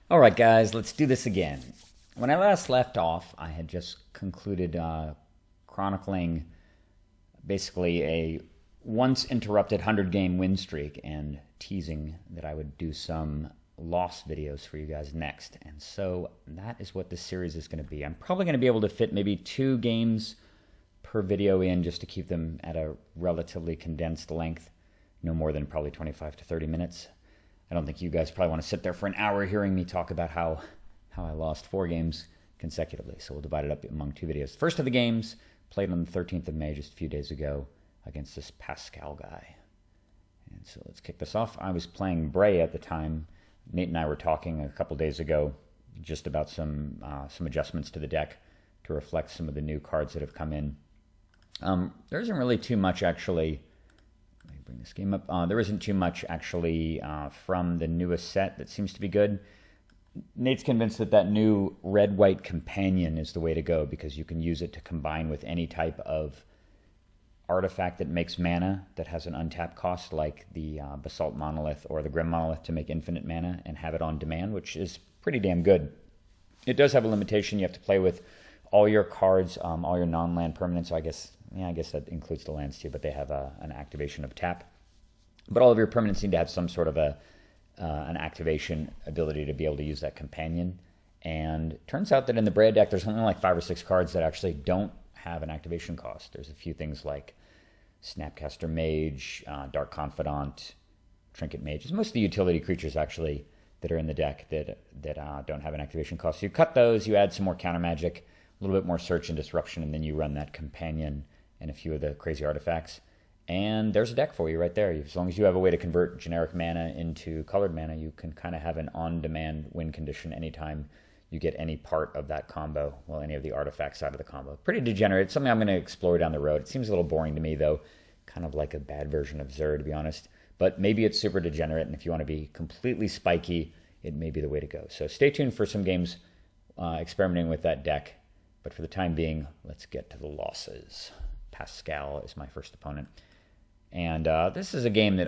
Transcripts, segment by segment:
All right, guys, let's do this again. When I last left off, I had just concluded chronicling basically a once interrupted 100-game win streak and teasing that I would do some loss videos for you guys next. And so that is what this series is going to be. I'm probably going to be able to fit maybe 2 games per video in just to keep them at a relatively condensed length, no more than probably 25 to 30 minutes. I don't think you guys probably want to sit there for an hour hearing me talk about how I lost 4 games consecutively. So we'll divide it up among 2 videos. First of the games, played on the 13th of May, just a few days ago, against this Pascal guy. And so let's kick this off. I was playing Breya at the time. Nate and I were talking a couple days ago just about some adjustments to the deck to reflect some of the new cards that have come in. There isn't really too much actually. Let me bring this game up. There isn't too much actually from the newest set that seems to be good. Nate's convinced that new red-white companion is the way to go because you can use it to combine with any type of artifact that makes mana that has an untapped cost, like the Basalt Monolith or the Grim Monolith, to make infinite mana and have it on demand, which is pretty damn good. It does have a limitation. You have to play with all your cards, all your non-land permanents. So I guess that includes the lands too, but they have an activation of tap. But all of your permanents need to have some sort of an activation ability to be able to use that companion. And it turns out that in the Breya deck, there's only like 5 or 6 cards that actually don't have an activation cost. There's a few things like Snapcaster Mage, Dark Confidant, Trinket Mage. It's most of the utility creatures actually that are in the deck that don't have an activation cost. So you cut those, you add some more counter magic, a little bit more search and disruption, and then you run that companion and a few of the crazy artifacts. And there's a deck for you right there. As long as you have a way to convert generic mana into colored mana, you can kind of have an on-demand win condition anytime you get any part of that combo, well, any of the artifacts out of the combo. Pretty degenerate. Something I'm going to explore down the road. It seems a little boring to me, though. Kind of like a bad version of Xur, to be honest. But maybe it's super degenerate, and if you want to be completely spiky, it may be the way to go. So stay tuned for some games experimenting with that deck. But for the time being, let's get to the losses. Pascal is my first opponent. And this is a game that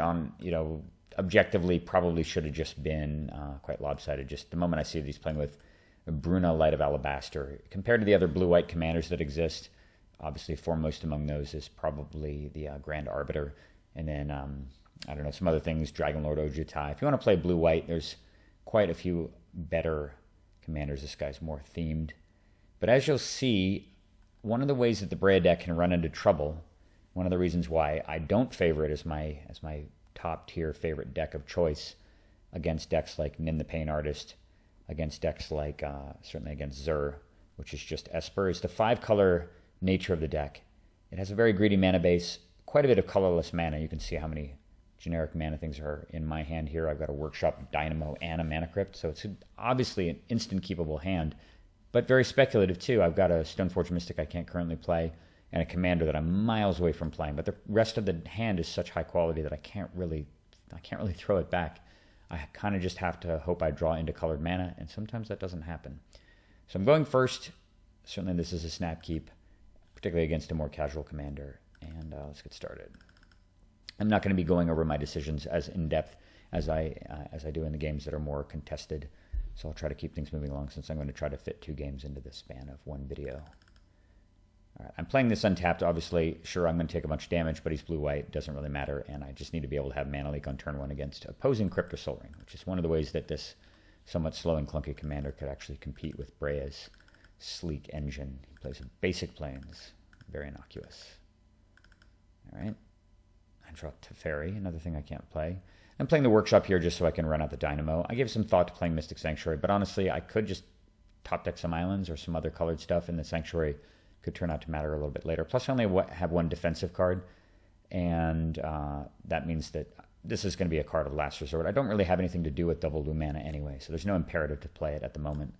objectively probably should have just been quite lopsided. Just the moment I see that he's playing with Bruna, Light of Alabaster, compared to the other blue-white commanders that exist, obviously foremost among those is probably the Grand Arbiter. And then, I don't know, some other things, Dragon Lord Ojutai. If you want to play blue-white, there's quite a few better commanders. This guy's more themed. But as you'll see, one of the ways that the Breya deck can run into trouble, one of the reasons why I don't favor it as my top-tier favorite deck of choice against decks like Nin the Pain Artist, against decks like, certainly against Xur, which is just Esper, is the 5-color nature of the deck. It has a very greedy mana base, quite a bit of colorless mana. You can see how many generic mana things are in my hand here. I've got a Workshop, Dynamo, and a Mana Crypt, so it's obviously an instant keepable hand, but very speculative too. I've got a Stoneforge Mystic I can't currently play, and a commander that I'm miles away from playing, but the rest of the hand is such high quality that I can't really throw it back. I kind of just have to hope I draw into colored mana, and sometimes that doesn't happen. So I'm going first. Certainly this is a snap keep, particularly against a more casual commander, and let's get started. I'm not going to be going over my decisions as in-depth as I do in the games that are more contested, so I'll try to keep things moving along since I'm going to try to fit 2 games into the span of 1 video. All right, I'm playing this untapped. Obviously, sure, I'm going to take a bunch of damage, but he's blue-white. Doesn't really matter, and I just need to be able to have Mana Leak on turn 1 against opposing Crypt or Sol Ring, which is one of the ways that this somewhat slow and clunky commander could actually compete with Breya's sleek engine. He plays basic planes. Very innocuous. All right. I draw Teferi, another thing I can't play. I'm playing the Workshop here just so I can run out the Dynamo. I gave some thought to playing Mystic Sanctuary, but honestly, I could just top deck some islands or some other colored stuff, and the Sanctuary could turn out to matter a little bit later. Plus, I only have 1 defensive card, and that means that this is going to be a card of last resort. I don't really have anything to do with double blue mana anyway, so there's no imperative to play it at the moment.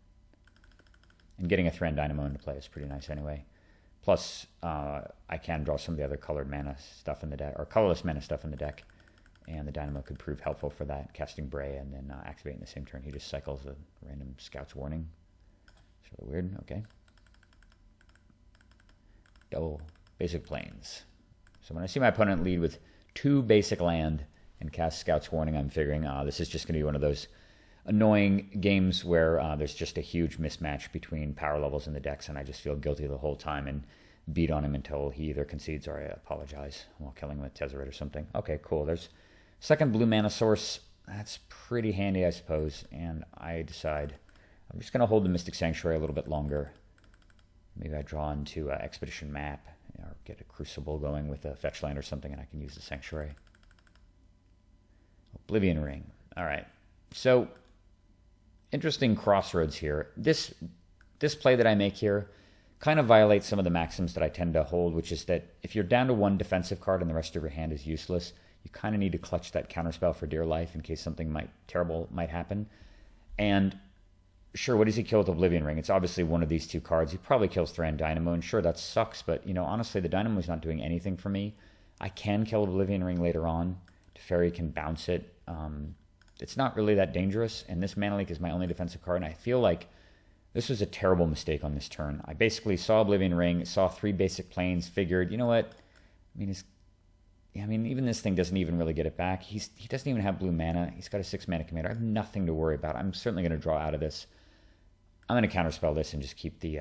And getting a Thran Dynamo into play is pretty nice anyway. Plus, I can draw some of the other colored mana stuff in the deck, or colorless mana stuff in the deck, and the Dynamo could prove helpful for that, casting Breya and then activating the same turn. He just cycles a random Scout's Warning. It's really weird. Okay. Double basic planes. So when I see my opponent lead with 2 basic land and cast Scout's Warning, I'm figuring, this is just going to be one of those annoying games where there's just a huge mismatch between power levels in the decks, and I just feel guilty the whole time and beat on him until he either concedes or I apologize while killing him with Tezzeret or something. Okay, cool. There's second blue mana source. That's pretty handy, I suppose. And I decide I'm just going to hold the Mystic Sanctuary a little bit longer. Maybe I draw into Expedition Map or get a Crucible going with a fetch land or something, and I can use the Sanctuary. Oblivion Ring. All right. So, interesting crossroads here. This play that I make here kind of violates some of the maxims that I tend to hold, which is that if you're down to one defensive card and the rest of your hand is useless, you kind of need to clutch that counterspell for dear life in case something terrible might happen. And sure, what does he kill with Oblivion Ring? It's obviously one of these two cards. He probably kills Thran Dynamo, and sure, that sucks, but honestly, the Dynamo's not doing anything for me. I can kill Oblivion Ring later on. Teferi can bounce it. It's not really that dangerous, and this Mana Leak is my only defensive card, and I feel like this was a terrible mistake on this turn. I basically saw Oblivion Ring, saw 3 basic planes, figured, you know what? Even this thing doesn't even really get it back. He doesn't even have blue mana. He's got a 6 mana commander. I have nothing to worry about. I'm certainly going to draw out of this. I'm going to counterspell this and just keep the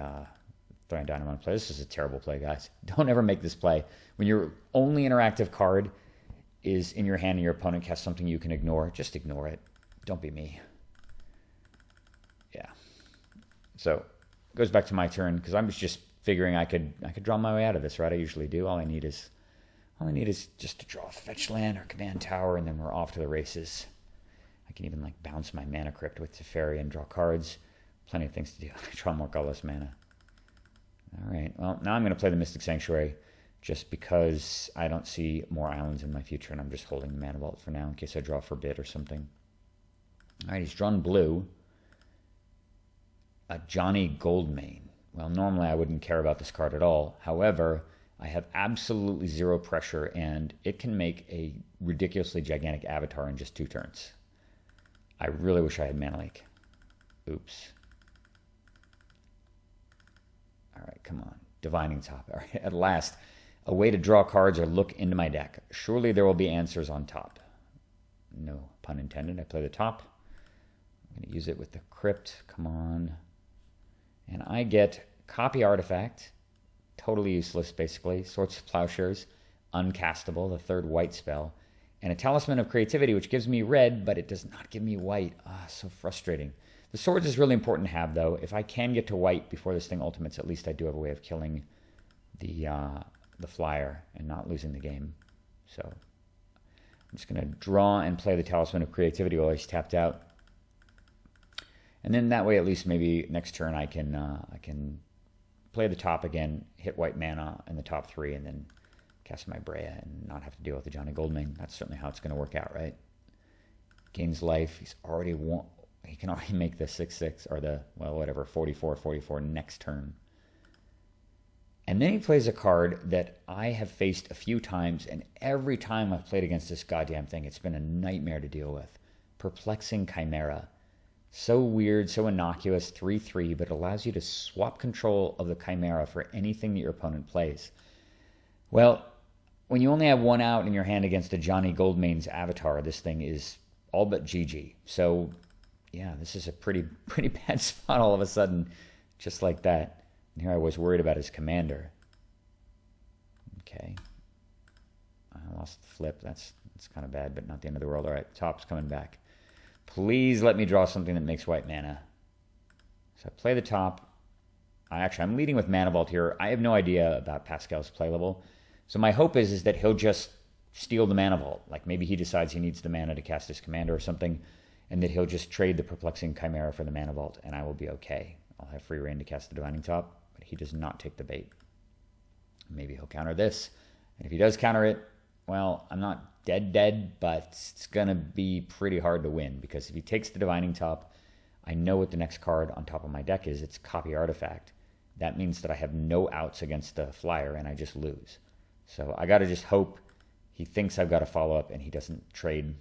Thran Dynamo in play. This is a terrible play, guys. Don't ever make this play. When your only interactive card is in your hand and your opponent casts something you can ignore, just ignore it. Don't be me. Yeah. So it goes back to my turn because I'm just figuring I could draw my way out of this, right? I usually do. All I need is just to draw a fetch land or command tower, and then we're off to the races. I can even bounce my Mana Crypt with Teferi and draw cards. Plenty of things to do. I draw more colorless mana. All right. Well, now I'm going to play the Mystic Sanctuary just because I don't see more islands in my future, and I'm just holding the Mana Vault for now in case I draw Forbid or something. All right, he's drawn blue. A Johnny Goldmane. Well, normally I wouldn't care about this card at all. However, I have absolutely zero pressure, and it can make a ridiculously gigantic avatar in just 2 turns. I really wish I had Mana Leak. Oops. All right, come on. Divining Top. All right, at last, a way to draw cards or look into my deck. Surely there will be answers on top. No pun intended. I play the top. I'm going to use it with the Crypt. Come on. And I get Copy Artifact. Totally useless, basically. Swords of Plowshares. Uncastable, the 3rd white spell. And a Talisman of Creativity, which gives me red, but it does not give me white. So frustrating. The swords is really important to have, though. If I can get to white before this thing ultimates, at least I do have a way of killing the flyer and not losing the game. So I'm just going to draw and play the Talisman of Creativity while he's tapped out. And then that way, at least maybe next turn, I can play the top again, hit white mana in the top 3, and then cast my Breya and not have to deal with the Johnny Goldmane. That's certainly how it's going to work out, right? Gains life. He can already make the 6/6 or the 44/44 next turn. And then he plays a card that I have faced a few times, and every time I've played against this goddamn thing, it's been a nightmare to deal with. Perplexing Chimera. So weird, so innocuous, 3/3, but allows you to swap control of the Chimera for anything that your opponent plays. Well, when you only have 1 out in your hand against a Johnny Goldmane's avatar, this thing is all but GG. So, yeah, this is a pretty bad spot all of a sudden, just like that. And here I was worried about his commander. Okay. I lost the flip. That's kind of bad, but not the end of the world. All right, top's coming back. Please let me draw something that makes white mana. So I play the top. I'm leading with Mana Vault here. I have no idea about Pascal's play level. So my hope is that he'll just steal the Mana Vault. Like maybe he decides he needs the mana to cast his commander or something, and that he'll just trade the Perplexing Chimera for the Mana Vault, and I will be okay. I'll have free reign to cast the Divining Top, but he does not take the bait. Maybe he'll counter this. And if he does counter it, well, I'm not dead, but it's going to be pretty hard to win, because if he takes the Divining Top, I know what the next card on top of my deck is. It's Copy Artifact. That means that I have no outs against the flyer, and I just lose. So I got to just hope he thinks I've got a follow-up and he doesn't trade.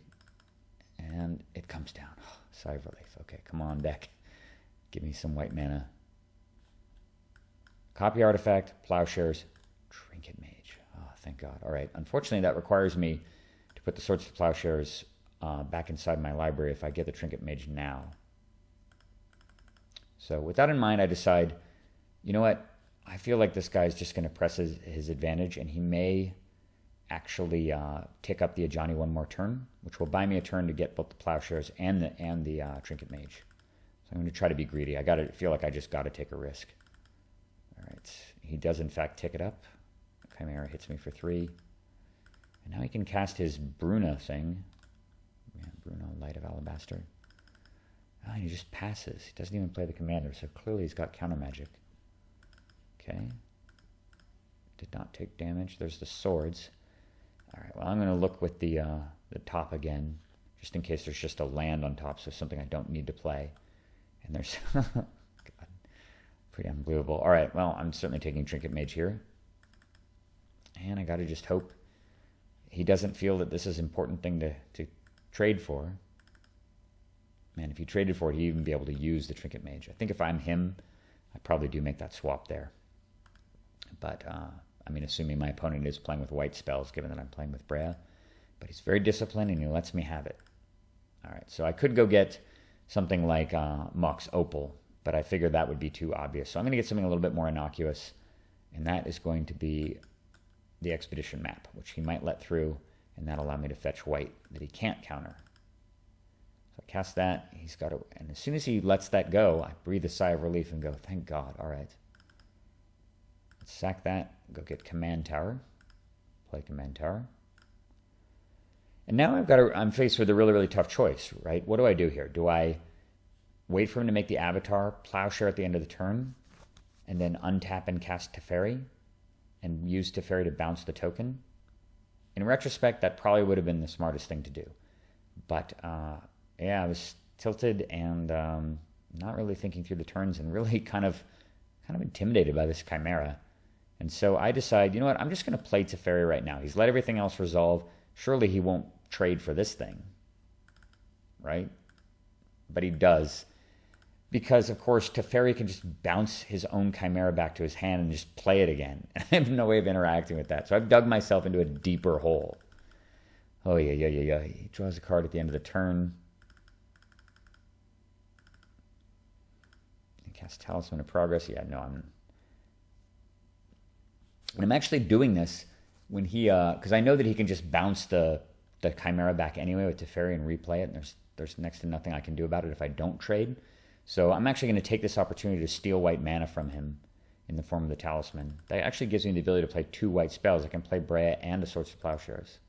And it comes down. Oh, sigh of relief. Okay, come on, deck. Give me some white mana. Copy Artifact, Plowshares, Trinket Mage. Oh, thank God. All right. Unfortunately, that requires me to put the Swords of Plowshares back inside my library if I get the Trinket Mage now. So with that in mind, I decide, you know what? I feel like this guy's just going to press his advantage, and he may actually tick up the Ajani one more turn, which will buy me a turn to get both the Plowshares and the Trinket Mage. So I'm going to try to be greedy. I feel like I just got to take a risk. All right, he does in fact tick it up. Chimera hits me for 3. And now he can cast his Bruna thing. Yeah, Bruna, Light of Alabaster. Oh, he just passes. He doesn't even play the commander, so clearly he's got counter magic. Okay. Did not take damage. There's the swords. All right, well, I'm going to look with the top again, just in case there's just a land on top, so something I don't need to play. And there's... God, pretty unbelievable. All right, well, I'm certainly taking Trinket Mage here. And I got to just hope he doesn't feel that this is an important thing to trade for. Man, if he traded for it, he'd even be able to use the Trinket Mage. I think if I'm him, I probably do make that swap there. But, I mean, assuming my opponent is playing with white spells, given that I'm playing with Breya. But he's very disciplined, and he lets me have it. All right, so I could go get something like Mox Opal, but I figured that would be too obvious. So I'm going to get something a little bit more innocuous, and that is going to be the Expedition map, which he might let through, and that'll allow me to fetch white that he can't counter. So I cast that. He's got to, and as soon as he lets that go, I breathe a sigh of relief and go, thank God. All right. Let's sack that. Go get Command Tower. Play Command Tower. And now I'm faced with a really, really tough choice, right? What do I do here? Do I wait for him to make the Avatar, Plowshare at the end of the turn, and then untap and cast Teferi, and use Teferi to bounce the token? In retrospect, that probably would have been the smartest thing to do. But, yeah, I was tilted and not really thinking through the turns, and really kind of intimidated by this Chimera. And so I decide, you know what, I'm just going to play Teferi right now. He's let everything else resolve. Surely he won't trade for this thing, right? But he does. Because, of course, Teferi can just bounce his own Chimera back to his hand and just play it again. I have no way of interacting with that. So I've dug myself into a deeper hole. Oh, yeah. He draws a card at the end of the turn. He casts Talisman of Progress. Yeah, no, I'm actually doing this when he, because I know that he can just bounce the Chimera back anyway with Teferi and replay it, and there's next to nothing I can do about it if I don't trade. So I'm actually going to take this opportunity to steal white mana from him in the form of the Talisman. That actually gives me the ability to play 2 white spells. I can play Breya and a Swords to Plowshares.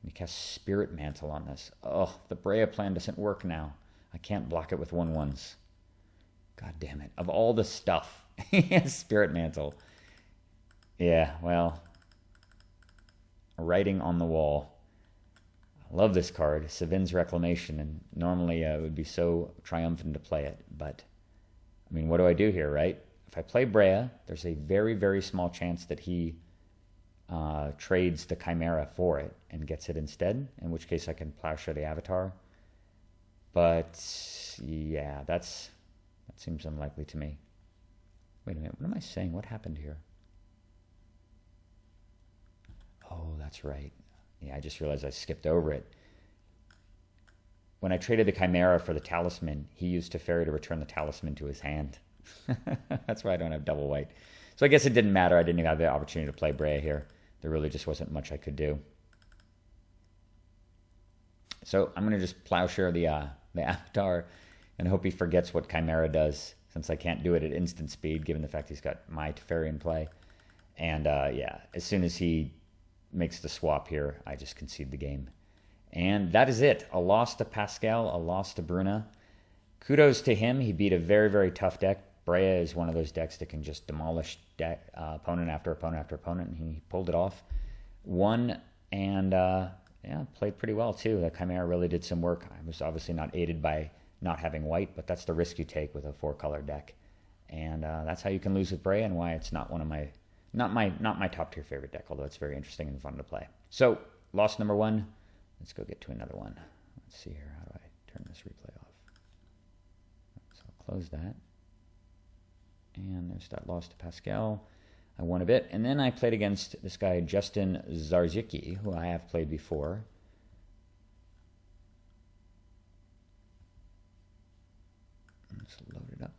And he casts Spirit Mantle on this. Oh, the Breya plan doesn't work now. I can't block it with 1/1s. God damn it. Of all the stuff, he has Spirit Mantle. Yeah, well, writing on the wall. I love this card, Savin's Reclamation, and normally it would be so triumphant to play it. But, I mean, what do I do here, right? If I play Breya, there's a very, very small chance that he trades the Chimera for it and gets it instead, in which case I can Plowshare the Avatar. But, yeah, that seems unlikely to me. Wait a minute, what am I saying? What happened here? Oh, that's right. Yeah, I just realized I skipped over it. When I traded the Chimera for the Talisman, he used Teferi to return the Talisman to his hand. That's why I don't have double white. So I guess it didn't matter. I didn't even have the opportunity to play Breya here. There really just wasn't much I could do. So I'm going to just Plowshare the Avatar and hope he forgets what Chimera does, since I can't do it at instant speed, given the fact he's got my Teferi in play. And, yeah, as soon as he makes the swap here, I just concede the game. And that is it. A loss to Pascal, a loss to Bruna. Kudos to him. He beat a very, very tough deck. Breya is one of those decks that can just demolish opponent after opponent after opponent, and he pulled it off. Won, and, yeah, played pretty well, too. The Chimera really did some work. I was obviously not aided by not having white, but that's the risk you take with a 4-color deck. And that's how you can lose with Breya, and why it's not one of my not my top tier favorite deck, although it's very interesting and fun to play. So, loss number 1. Let's go get to another one. Let's see here. How do I turn this replay off? So I'll close that. And there's that loss to Pascal. I won a bit. And then I played against this guy, Justin Zarzicki, who I have played before. Let's load it up.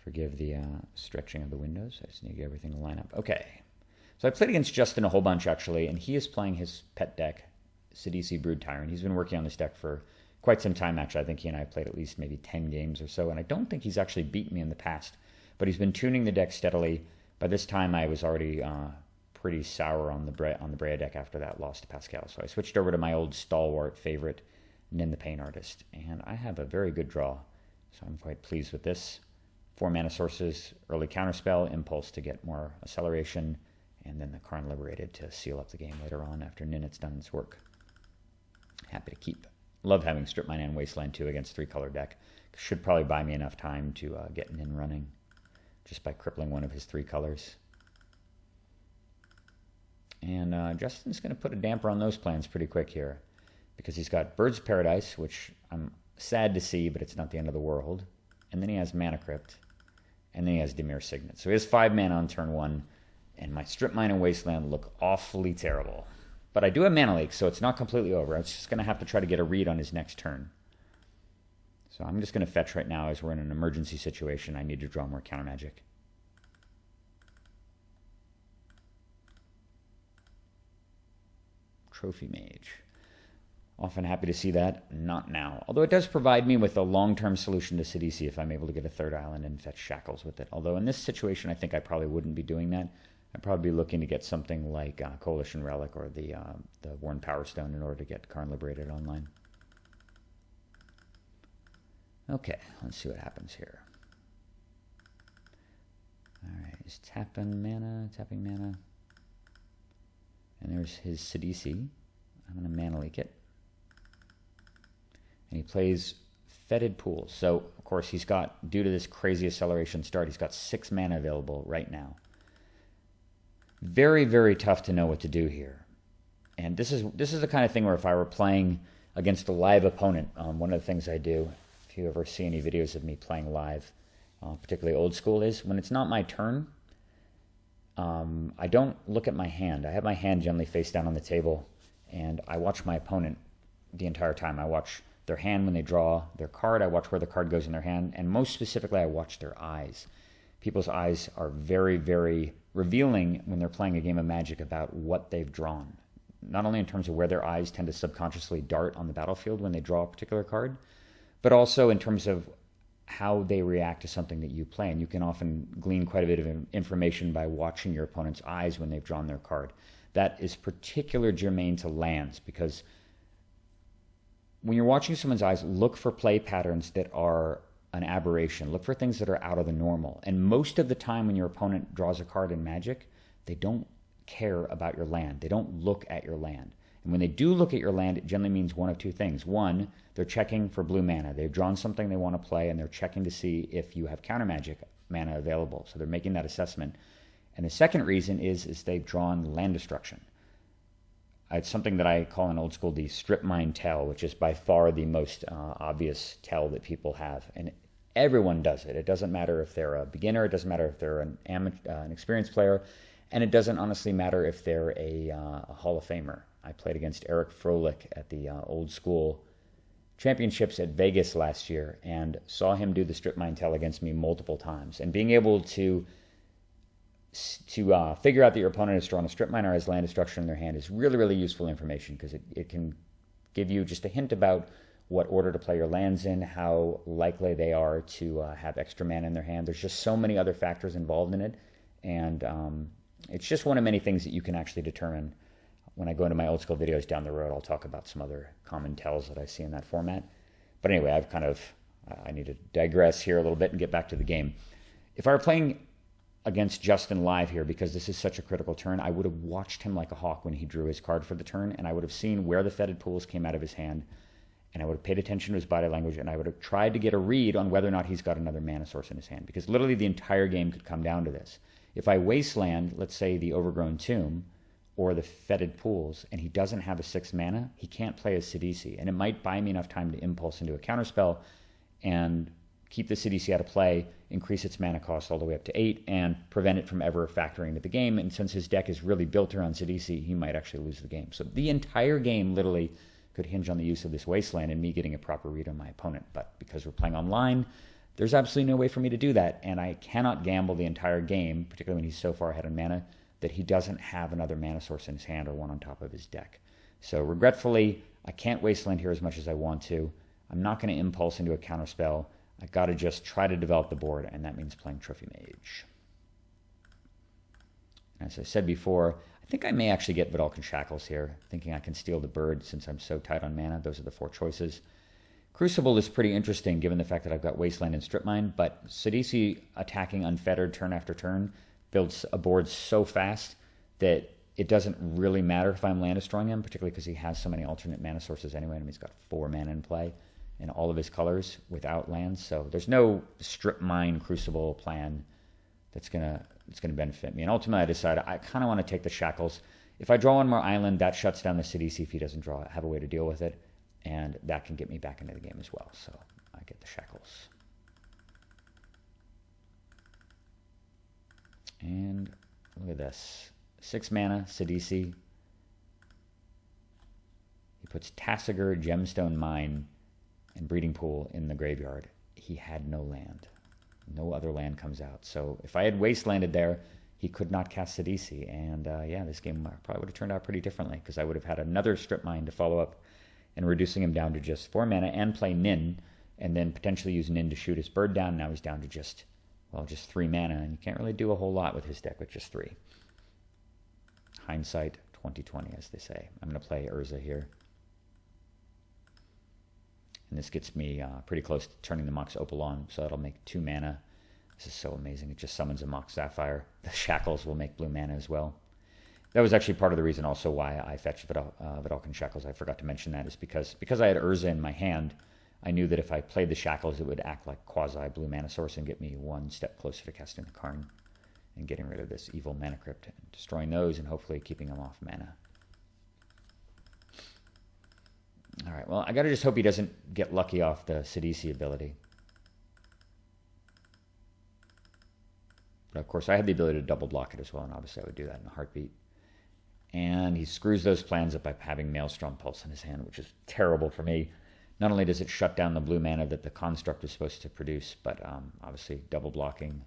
Forgive the stretching of the windows. I just need to get everything to line up. Okay. So I played against Justin a whole bunch, actually, and he is playing his pet deck, Sidisi Brood Tyrant. He's been working on this deck for quite some time, actually. I think he and I played at least maybe 10 games or so, and I don't think he's actually beaten me in the past, but he's been tuning the deck steadily. By this time, I was already pretty sour on the Breya deck after that loss to Pascal, so I switched over to my old stalwart favorite, Nin the Pain Artist, and I have a very good draw, so I'm quite pleased with this. 4 mana sources, early counterspell, impulse to get more acceleration, and then the Karn Liberated to seal up the game later on after Ninet's done its work. Happy to keep. Love having Strip Mine and Wasteland 2 against 3-color deck. Should probably buy me enough time to get Nin running just by crippling one of his 3 colors. And Justin's going to put a damper on those plans pretty quick here because he's got Birds of Paradise, which I'm sad to see, but it's not the end of the world. And then he has Mana Crypt. And then he has Dimir Signet. So he has 5 mana on turn 1, and my Strip Mine and Wasteland look awfully terrible. But I do have Mana Leak, so it's not completely over. I'm just going to have to try to get a read on his next turn. So I'm just going to fetch right now as we're in an emergency situation. I need to draw more counter magic. Trophy Mage. Often happy to see that. Not now. Although it does provide me with a long-term solution to Sidisi if I'm able to get a 3rd island and fetch Shackles with it. Although in this situation, I think I probably wouldn't be doing that. I'd probably be looking to get something like Coalition Relic or the Worn Power Stone in order to get Karn Liberated online. Okay, let's see what happens here. Alright, he's tapping mana. And there's his Sidisi. I'm going to Mana Leak it. And he plays Fetid Pools. So, of course, he's got, due to this crazy acceleration start, he's got 6 mana available right now. Very, very tough to know what to do here. And this is the kind of thing where if I were playing against a live opponent, one of the things I do, if you ever see any videos of me playing live, particularly old school, is when it's not my turn, I don't look at my hand. I have my hand generally face down on the table, and I watch my opponent the entire time. I watch their hand when they draw their card. I watch where the card goes in their hand, and most specifically, I watch their eyes. People's eyes are very, very revealing when they're playing a game of Magic about what they've drawn. Not only in terms of where their eyes tend to subconsciously dart on the battlefield when they draw a particular card, but also in terms of how they react to something that you play. And you can often glean quite a bit of information by watching your opponent's eyes when they've drawn their card. That is particular germane to lands, because when you're watching someone's eyes, look for play patterns that are an aberration. Look for things that are out of the normal. And most of the time when your opponent draws a card in Magic, they don't care about your land. They don't look at your land. And when they do look at your land, it generally means one of two things. One, they're checking for blue mana. They've drawn something they want to play, and they're checking to see if you have counter magic mana available. So they're making that assessment. And the second reason is they've drawn land destruction. It's something that I call in old school the strip mine tell, which is by far the most obvious tell that people have. And everyone does it. It doesn't matter if they're a beginner. It doesn't matter if they're an experienced player. And it doesn't honestly matter if they're a Hall of Famer. I played against Eric Froelich at the old school championships at Vegas last year and saw him do the strip mine tell against me multiple times. And being able to figure out that your opponent has drawn a strip mine or has land destruction in their hand is really, really useful information, because it can give you just a hint about what order to play your lands in, how likely they are to have extra mana in their hand. There's just so many other factors involved in it, and it's just one of many things that you can actually determine. When I go into my old school videos down the road, I'll talk about some other common tells that I see in that format. But anyway, I need to digress here a little bit and get back to the game. If I were playing against Justin live here, because this is such a critical turn, I would have watched him like a hawk when he drew his card for the turn, and I would have seen where the fetid pools came out of his hand, and I would have paid attention to his body language, and I would have tried to get a read on whether or not he's got another mana source in his hand, because literally the entire game could come down to this. If I wasteland, let's say the Overgrown Tomb, or the Fetid Pools, and he doesn't have a 6 mana, he can't play a Sidisi. And it might buy me enough time to impulse into a counterspell and keep the Sidisi out of play, increase its mana cost all the way up to 8, and prevent it from ever factoring into the game. And since his deck is really built around Sidisi, he might actually lose the game. So the entire game literally could hinge on the use of this Wasteland and me getting a proper read on my opponent. But because we're playing online, there's absolutely no way for me to do that, and I cannot gamble the entire game, particularly when he's so far ahead on mana, that he doesn't have another mana source in his hand or one on top of his deck. So regretfully, I can't Wasteland here as much as I want to. I'm not going to impulse into a counterspell. I got to just try to develop the board, and that means playing Trophy Mage. As I said before, I think I may actually get Vidalcan Shackles here, thinking I can steal the bird since I'm so tight on mana. Those are the 4 choices. Crucible is pretty interesting given the fact that I've got Wasteland and Strip Mine, but Sidisi attacking unfettered turn after turn builds a board so fast that it doesn't really matter if I'm land destroying him, particularly because he has so many alternate mana sources anyway, and he's got 4 mana in play in all of his colors without lands. So there's no Strip Mine Crucible plan that's gonna benefit me. And ultimately I decided I kind of want to take the Shackles. If I draw one more island, that shuts down the Sidisi if he doesn't draw it. I have a way to deal with it. And that can get me back into the game as well. So I get the Shackles. And look at this. 6 mana, Sidisi. He puts Tassiger, Gemstone Mine, and Breeding Pool in the graveyard. He had no land. No other land comes out. So if I had Wastelanded there, he could not cast Sidisi. And yeah, this game probably would have turned out pretty differently because I would have had another Strip Mine to follow up and reducing him down to just 4 mana and play Nin, and then potentially use Nin to shoot his bird down. Now he's down to just 3 mana, and you can't really do a whole lot with his deck with just 3. Hindsight 2020, as they say. I'm going to play Urza here. And this gets me pretty close to turning the Mox Opal on, so that'll make 2 mana. This is so amazing. It just summons a Mox Sapphire. The Shackles will make blue mana as well. That was actually part of the reason also why I fetched Vidalcan Shackles. I forgot to mention that is because I had Urza in my hand, I knew that if I played the Shackles, it would act like quasi-blue mana source and get me 1 step closer to casting the Karn and getting rid of this evil Mana Crypt and destroying those and hopefully keeping them off mana. All right, well, I got to just hope he doesn't get lucky off the Sidisi ability. But of course, I had the ability to double block it as well, and obviously I would do that in a heartbeat. And he screws those plans up by having Maelstrom Pulse in his hand, which is terrible for me. Not only does it shut down the blue mana that the construct is supposed to produce, but obviously double blocking.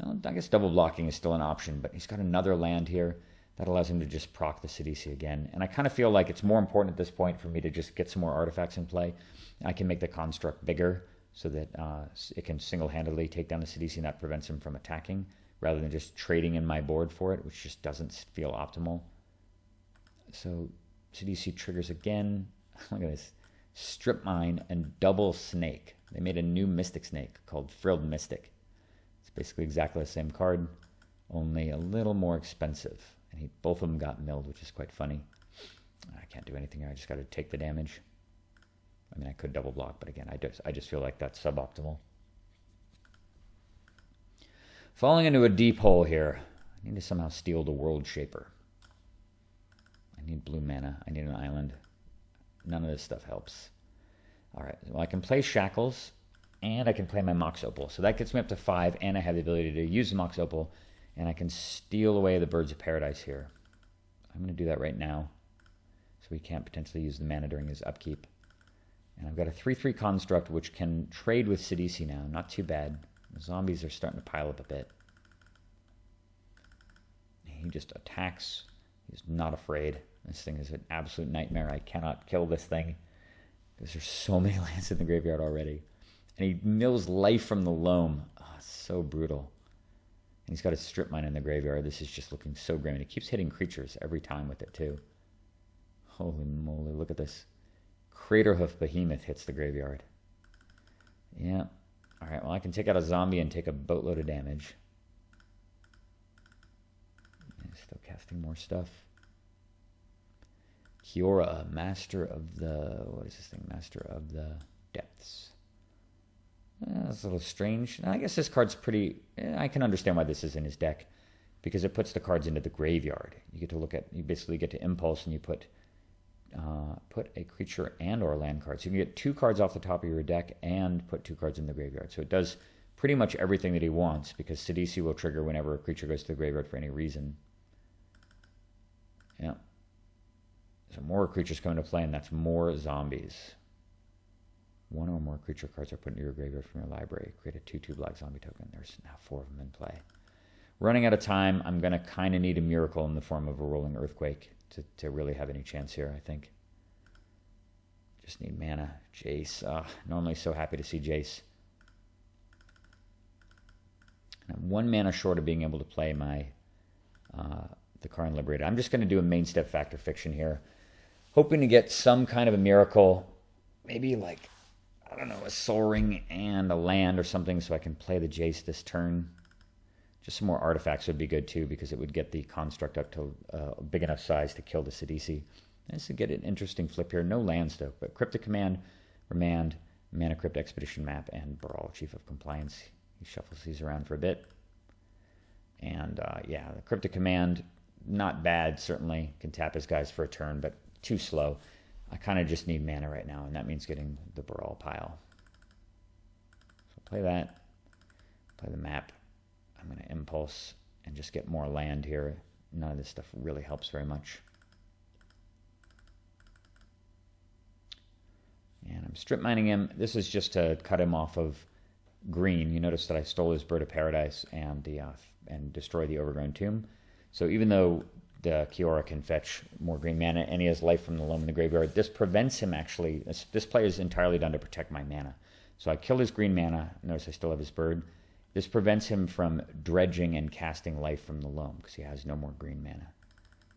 Well, I guess double blocking is still an option, but he's got another land here that allows him to just proc the Sidisi again. And I kind of feel like it's more important at this point for me to just get some more artifacts in play. I can make the construct bigger so that it can single-handedly take down the Sidisi, and that prevents him from attacking, rather than just trading in my board for it, which just doesn't feel optimal. So Sidisi triggers again. Look at this. Strip Mine and double Snake. They made a new Mystic Snake called Frilled Mystic. It's basically exactly the same card, only a little more expensive. And both of them got milled, which is quite funny. I can't do anything here. I just got to take the damage. I mean, I could double block, but again, I just feel like that's suboptimal. Falling into a deep hole here. I need to somehow steal the World Shaper. I need blue mana. I need an island. None of this stuff helps. All right, well, I can play Shackles, and I can play my Mox Opal. So that gets me up to 5, and I have the ability to use the Mox Opal, and I can steal away the Birds of Paradise here. I'm going to do that right now, so we can't potentially use the mana during his upkeep. And I've got a 3/3 construct, which can trade with Sidisi now. Not too bad. The zombies are starting to pile up a bit. He just attacks. He's not afraid. This thing is an absolute nightmare. I cannot kill this thing because there's so many lands in the graveyard already. And he mills life from the loam. Oh, so brutal. And he's got a Strip Mine in the graveyard. This is just looking so grim. And he keeps hitting creatures every time with it, too. Holy moly, look at this. Craterhoof Behemoth hits the graveyard. Yeah. All right, well, I can take out a zombie and take a boatload of damage. And still casting more stuff. Kiora, Master of the... What is this thing? Master of the Depths. That's a little strange. I guess this card's pretty... I can understand why this is in his deck. because it puts the cards into the graveyard. You get to look at, you basically get to impulse and you put a creature and or land card. So you can get 2 cards off the top of your deck and put 2 cards in the graveyard. So it does pretty much everything that he wants, because Sidisi will trigger whenever a creature goes to the graveyard for any reason. Yeah. So more creatures come into play, and that's more zombies. 1 or more creature cards are put into your graveyard from your library. Create a 2/2 black zombie token. There's now 4 of them in play. Running out of time. I'm going to kind of need a miracle in the form of a rolling earthquake to really have any chance here, I think. Just need mana. Jace. Normally so happy to see Jace. I'm 1 mana short of being able to play my the Karn Liberator. I'm just going to do a main step Factor Fiction here, hoping to get some kind of a miracle. Maybe like, I don't know, a Soul Ring and a land or something, so I can play the Jace this turn. Just some more artifacts would be good too, because it would get the construct up to a big enough size to kill the Sidisi. Nice to get an interesting flip here. No lands though, but Cryptic Command, Remand, Mana Crypt Expedition Map, and Brawl, Chief of Compliance. He shuffles these around for a bit. And yeah, the Cryptic Command, not bad, certainly. Can tap his guys for a turn, but too slow. I kind of just need mana right now, and that means getting the Brawl pile. So play that. Play the map. I'm going to impulse and just get more land here. None of this stuff really helps very much. And I'm strip mining him. This is just to cut him off of green. You notice that I stole his Bird of Paradise and destroy the Overgrown Tomb. So even though the Kiora can fetch more green mana and he has life from the loam in the graveyard, this prevents him actually. This play is entirely done to protect my mana. So I kill his green mana. Notice I still have his bird. This prevents him from dredging and casting life from the loam because he has no more green mana.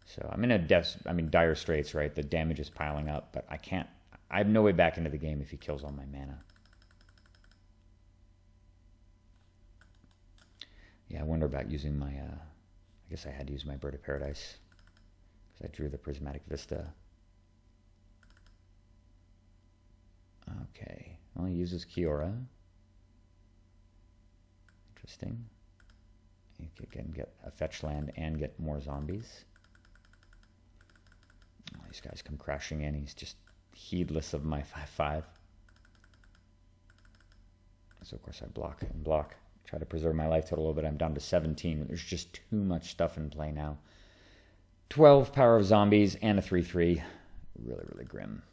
So I'm in dire straits, right? The damage is piling up, but I have no way back into the game if he kills all my mana. Yeah, I wonder about using my, I guess I had to use my Bird of Paradise because I drew the Prismatic Vista. Okay, well, he uses Kiora. Interesting. You can get a fetch land and get more zombies. Oh, these guys come crashing in. He's just heedless of my 5/5. So of course I block and block. Try to preserve my life total a little bit. I'm down to 17. There's just too much stuff in play now. 12 power of zombies and a 3/3. Really, really grim.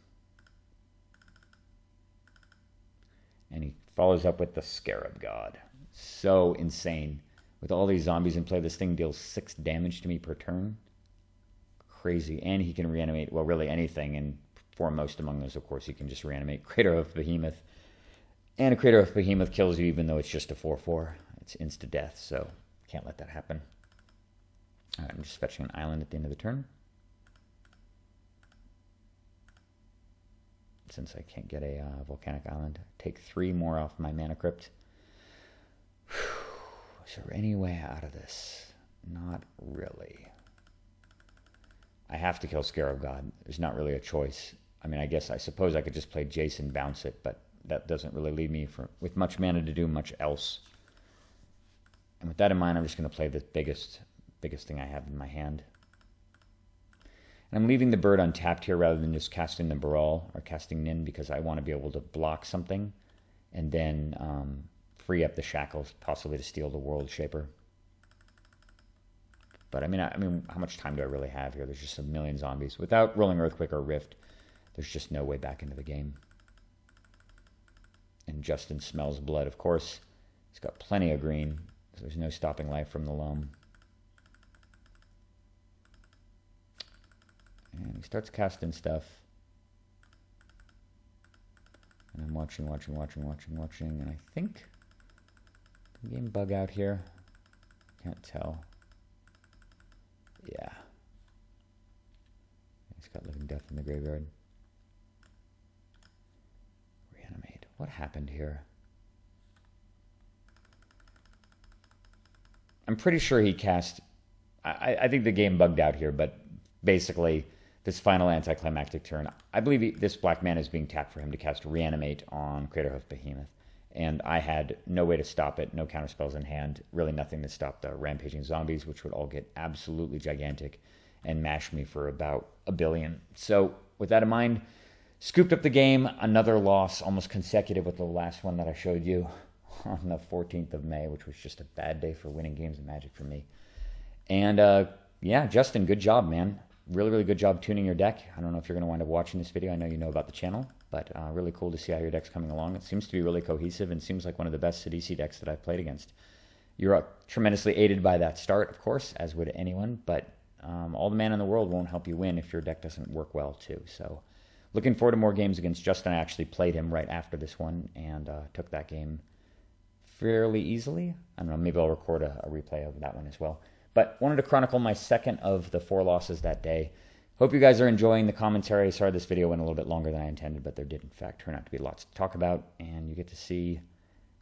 And he follows up with the Scarab God. So insane. With all these zombies in play, this thing deals 6 damage to me per turn. Crazy. And he can reanimate, well, really anything. And foremost among those, of course, he can just reanimate Crater of Behemoth. And a Crater of Behemoth kills you even though it's just a 4/4. It's insta-death, so can't let that happen. All right, I'm just fetching an island at the end of the turn. Since I can't get a volcanic island, take 3 more off my Mana Crypt. Is there any way out of this? Not really. I have to kill Scarab God. There's not really a choice. I mean, I suppose I could just play Jason, bounce it, but that doesn't really leave me with much mana to do much else. And with that in mind, I'm just going to play the biggest thing I have in my hand. And I'm leaving the bird untapped here rather than just casting the Baral or casting Nin, because I want to be able to block something and then free up the shackles, possibly to steal the World Shaper. But I mean, how much time do I really have here? There's just a million zombies. Without rolling Earthquake or Rift, there's just no way back into the game. And Justin smells blood, of course. He's got plenty of green, so there's no stopping life from the loam. And he starts casting stuff. And I'm watching, and I think the game bug out here. Can't tell. Yeah. He's got Living Death in the graveyard. Reanimate. What happened here? I'm pretty sure he cast... I think the game bugged out here, but basically, this final anticlimactic turn, I believe this black mana is being tapped for him to cast Reanimate on Crater of Behemoth. and I had no way to stop it, no counterspells in hand, really nothing to stop the rampaging zombies, which would all get absolutely gigantic and mash me for about a billion. So with that in mind, scooped up the game, another loss, almost consecutive with the last one that I showed you on the 14th of May, which was just a bad day for winning games of Magic for me. And yeah, Justin, good job, man. Really, really good job tuning your deck. I don't know if you're going to wind up watching this video. I know you know about the channel, but really cool to see how your deck's coming along. It seems to be really cohesive and seems like one of the best Sidisi decks that I've played against. You're tremendously aided by that start, of course, as would anyone, but all the mana in the world won't help you win if your deck doesn't work well, too. So looking forward to more games against Justin. I actually played him right after this one and took that game fairly easily. I don't know, maybe I'll record a replay of that one as well. But wanted to chronicle my second of the 4 losses that day. Hope you guys are enjoying the commentary. Sorry this video went a little bit longer than I intended, but there did in fact turn out to be lots to talk about, and you get to see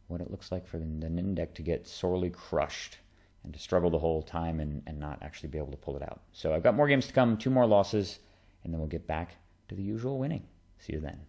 what it looks like for the Nin deck to get sorely crushed and to struggle the whole time and not actually be able to pull it out. So I've got more games to come, 2 more losses, and then we'll get back to the usual winning. See you then.